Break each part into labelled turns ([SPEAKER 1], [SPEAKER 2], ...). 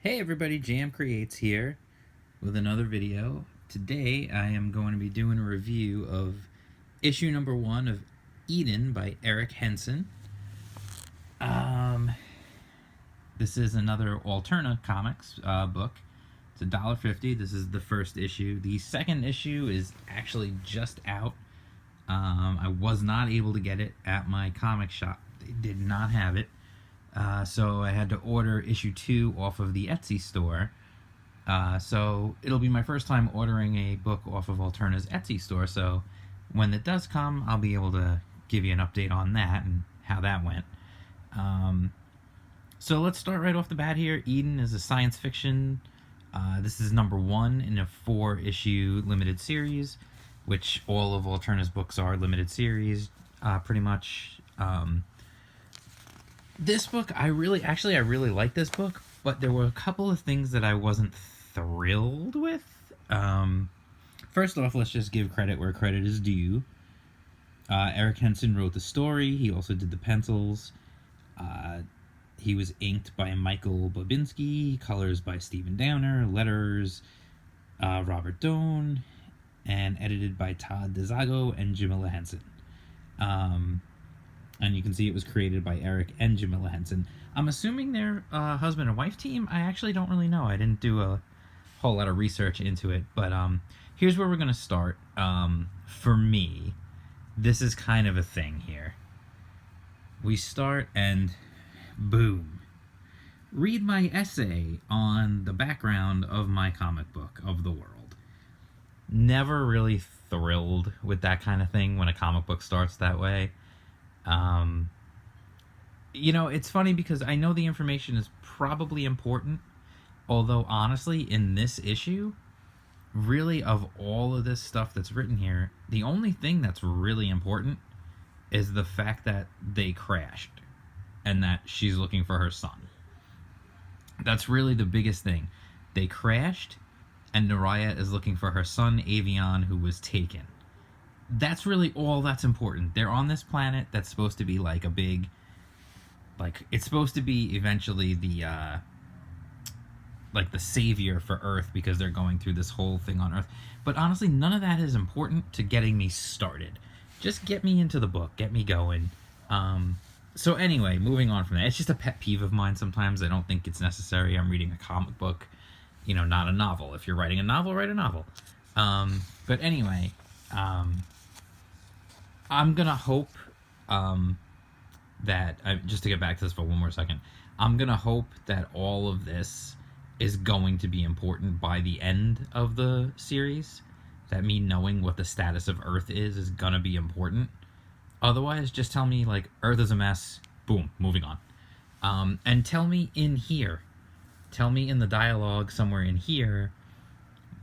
[SPEAKER 1] Hey everybody, Jam Creates here with another video. Today I am going to be doing a review of issue number 1 of Eden by Eric Henson. Um, this is another Alterna Comics book. It's $1.50. This is the first issue. The second issue is actually just out. I was not able to get it at my comic shop. They did not have it. So I had to order issue 2 off of the Etsy store. So it'll be my first time ordering a book off of Alterna's Etsy store. So when it does come, I'll be able to give you an update on that and how that went. So let's start right off the bat here. Eden is a science fiction. This is number 1 in a 4-issue limited series, which all of Alterna's books are limited series, pretty much. This book, I really like this book, but there were a couple of things that I wasn't thrilled with. First off, let's just give credit where credit is due. Eric Henson wrote the story. He also did the pencils. He was inked by Michael Babinski, colors by Stephen Downer, letters Robert Doan, and edited by Todd DeZago and Jamila Henson. And you can see it was created by Eric and Jamila Henson. I'm assuming they're a husband and wife team. I actually don't really know. I didn't do a whole lot of research into it. But here's where we're going to start. For me, this is kind of a thing here. We start and boom. Read my essay on the background of my comic book of the world. Never really thrilled with that kind of thing when a comic book starts that way. You know, it's funny because I know the information is probably important, although honestly, in this issue, really of all of this stuff that's written here, the only thing that's really important is the fact that they crashed and that she's looking for her son. That's really the biggest thing. They crashed, and Naraya is looking for her son, Avion, who was taken. That's really all that's important. They're on this planet that's supposed to be like a big, like, it's supposed to be eventually the like the savior for Earth because they're going through this whole thing on Earth. But honestly, none of that is important to getting me started. Just get me into the book, get me going. So anyway, moving on from that, it's just a pet peeve of mine sometimes. I don't think it's necessary. I'm reading a comic book, you know, not a novel. If you're writing a novel, write a novel. But anyway, I'm gonna hope that just to get back to this for one more second, I'm gonna hope that all of this is going to be important by the end of the series. That me knowing what the status of Earth is gonna be important. Otherwise, just tell me like Earth is a mess. Boom, moving on. And tell me in here, tell me in the dialogue somewhere in here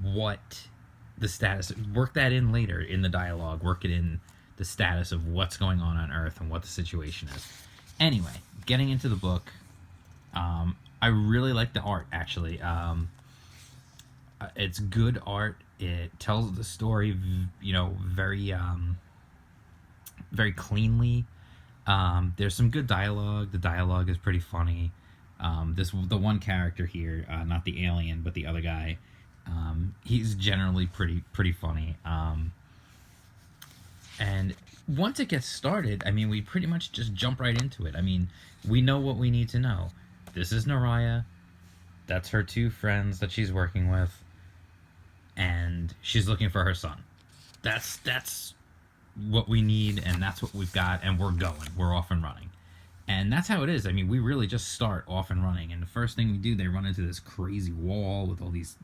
[SPEAKER 1] what the status. Work that in later in the dialogue. Work it in the status of what's going on Earth and what the situation is. Anyway, getting into the book, I really like the art, actually. It's good art. It tells the story, you know, very cleanly. There's some good dialogue. The dialogue is pretty funny. The one character here, not the alien, but the other guy, he's generally pretty funny. And once it gets started, I mean, we pretty much just jump right into it. I mean, we know what we need to know. This is Naraya. That's her 2 friends that she's working with. And she's looking for her son. That's what we need, and that's what we've got, and we're going. We're off and running. And that's how it is. I mean, we really just start off and running. And the first thing we do, they run into this crazy wall with all these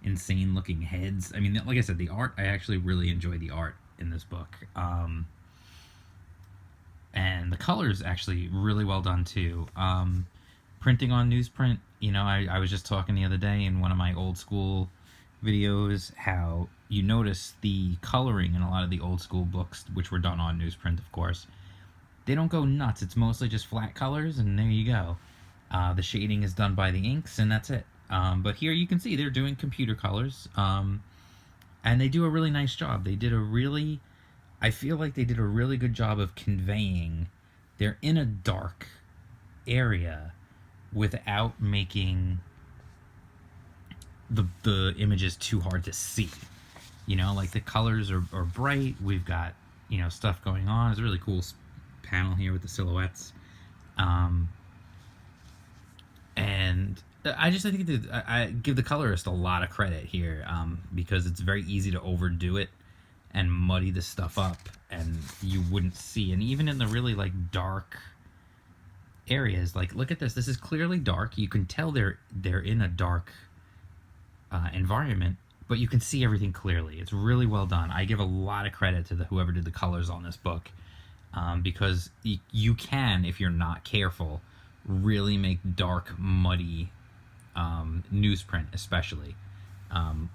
[SPEAKER 1] insane-looking heads. I mean, like I said, the art, I actually really enjoy the art in this book. And the colors actually really well done too. Printing on newsprint, you know, I was just talking the other day in one of my old school videos how you notice the coloring in a lot of the old school books, which were done on newsprint, of course. They don't go nuts. It's mostly just flat colors, and there you go. The shading is done by the inks, and that's it. But here you can see they're doing computer colors. And they do a really nice job. I feel like they did a really good job of conveying they're in a dark area without making the image is too hard to see. You know, like the colors are bright. We've got, you know, stuff going on. It's a really cool panel here with the silhouettes. And I think that I give the colorist a lot of credit here, because it's very easy to overdo it and muddy the stuff up, and you wouldn't see. And even in the really like dark areas, like look at this. This is clearly dark. You can tell they're in a dark environment, but you can see everything clearly. It's really well done. I give a lot of credit to whoever did the colors on this book, because you can, if you're not careful, really make dark, muddy newsprint, especially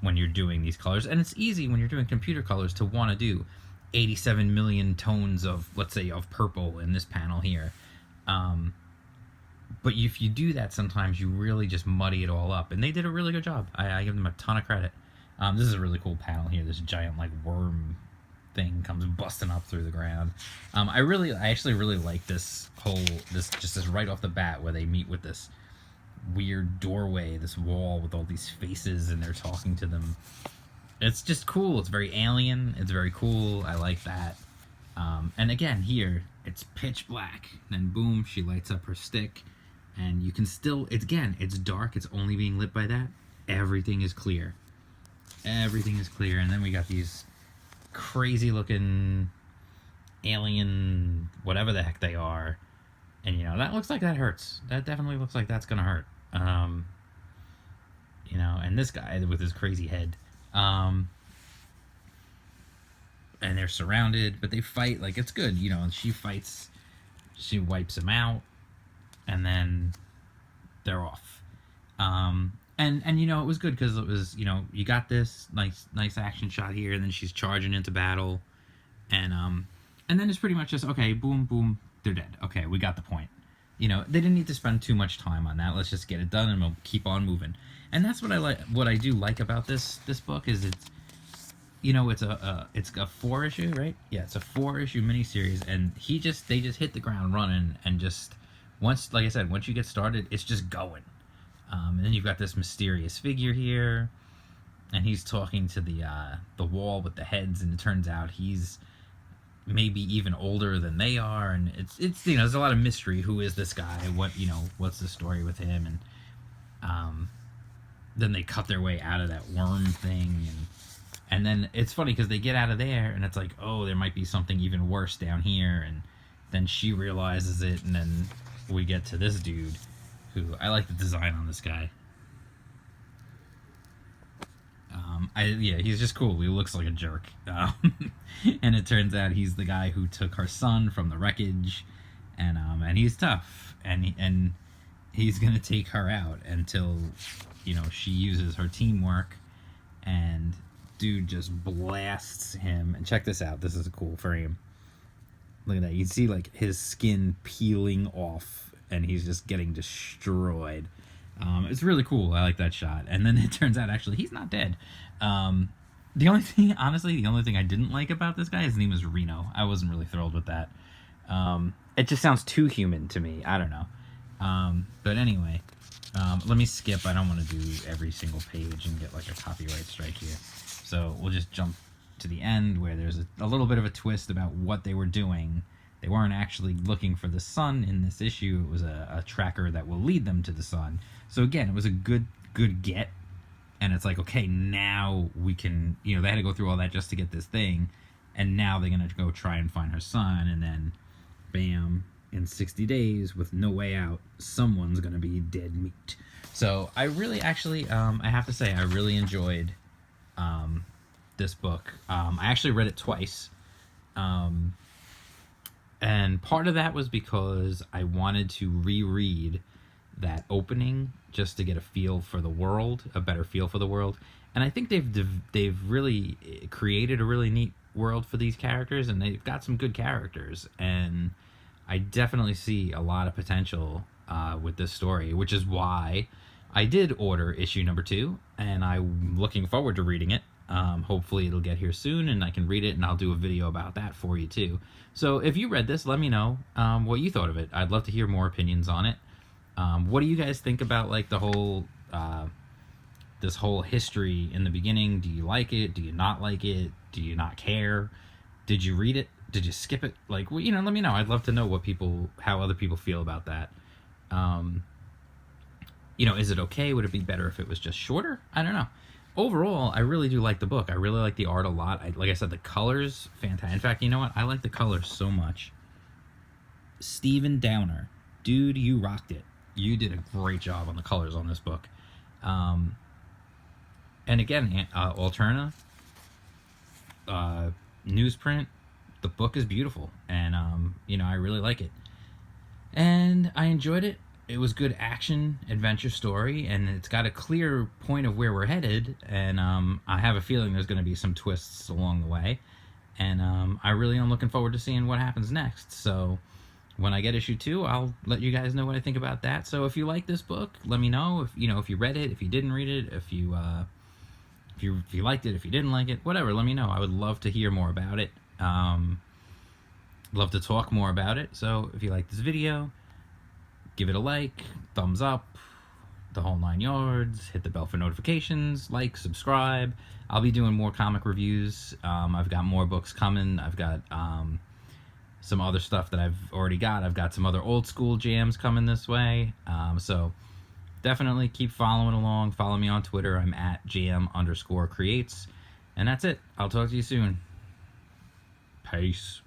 [SPEAKER 1] when you're doing these colors. And it's easy when you're doing computer colors to want to do 87 million tones of, let's say, of purple in this panel here. But if you do that, sometimes you really just muddy it all up. And they did a really good job. I give them a ton of credit. This is a really cool panel here. This giant like worm thing comes busting up through the ground. I actually really like this right off the bat, where they meet with this weird doorway, this wall with all these faces, and they're talking to them. It's just cool. It's very alien. It's very cool. I like that. And again, here it's pitch black. And then boom, she lights up her stick, and you can still. It's dark. It's only being lit by that. Everything is clear. Everything is clear. And then we got these crazy looking alien, whatever the heck they are, and you know that looks like that hurts. That definitely looks like that's gonna hurt. You know, and this guy with his crazy head, and they're surrounded, but they fight like it's good. You know, and she fights, she wipes him out, and then they're off. And you know, it was good because it was, you know, you got this nice action shot here, and then she's charging into battle, and then it's pretty much just, okay, boom, boom, they're dead. Okay, we got the point. You know, they didn't need to spend too much time on that. Let's just get it done, and we'll keep on moving. And that's what I like. What I do like about this book is it's, you know, it's a 4-issue, right? Yeah, it's a 4-issue miniseries, and they just hit the ground running, and just once, like I said, once you get started, it's just going. And then you've got this mysterious figure here, and he's talking to the wall with the heads, and it turns out he's maybe even older than they are, and it's you know, there's a lot of mystery. Who is this guy? What's the story with him? And then they cut their way out of that worm thing, and then it's funny because they get out of there, and it's like, oh, there might be something even worse down here, and then she realizes it, and then we get to this dude. Who I like the design on this guy. He's just cool. He looks like a jerk, and it turns out he's the guy who took her son from the wreckage, and he's tough, and he's gonna take her out until, you know, she uses her teamwork, and dude just blasts him. And check this out. This is a cool frame. Look at that. You see like his skin peeling off, and he's just getting destroyed. It's really cool. I like that shot. And then it turns out actually he's not dead. The only thing I didn't like about this guy, his name is Reno. I wasn't really thrilled with that. It just sounds too human to me. I don't know. But anyway, let me skip. I don't want to do every single page and get like a copyright strike here. So we'll just jump to the end where there's a little bit of a twist about what they were doing. They weren't actually looking for the sun in this issue. It was a tracker that will lead them to the sun. So again, it was a good get. And it's like, okay, now we can, you know, they had to go through all that just to get this thing. And now they're going to go try and find her son. And then, bam, in 60 days with no way out, someone's going to be dead meat. So I really actually, I have to say, I really enjoyed this book. I actually read it twice. And part of that was because I wanted to reread that opening just to get a feel for the world, a better feel for the world. And I think they've really created a really neat world for these characters, and they've got some good characters. And I definitely see a lot of potential with this story, which is why I did order issue number 2, and I'm looking forward to reading it. Hopefully it'll get here soon and I can read it, and I'll do a video about that for you too. So if you read this, let me know what you thought of it. I'd love to hear more opinions on it. What do you guys think about like the whole this whole history in the beginning. Do you like it? Do you not like it? Do you not care? Did you read it? Did you skip it? Like, well, let me know. I'd love to know how other people feel about that. Is it okay? Would it be better if it was just shorter? I don't know. Overall, I really do like the book. I really like the art a lot. Like I said, the colors, fantastic. In fact, you know what? I like the colors so much. Stephen Downer, dude, you rocked it. You did a great job on the colors on this book. And again, Alterna, newsprint, the book is beautiful, and I really like it, and I enjoyed it. It was good action adventure story, and it's got a clear point of where we're headed, and I have a feeling there's going to be some twists along the way, and I really am looking forward to seeing what happens next. So when I get issue 2, I'll let you guys know what I think about that. So if you like this book, let me know. If you read it, if you didn't read it, if you liked it, if you didn't like it, whatever, let me know. I would love to hear more about it. Love to talk more about it. So if you like this video, give it a like, thumbs up, the whole 9 yards. Hit the bell for notifications, like, subscribe. I'll be doing more comic reviews. I've got more books coming. I've got some other stuff that I've already got. I've got some other old school jams coming this way. So definitely keep following along. Follow me on Twitter. I'm at jam_creates. And that's it. I'll talk to you soon. Peace.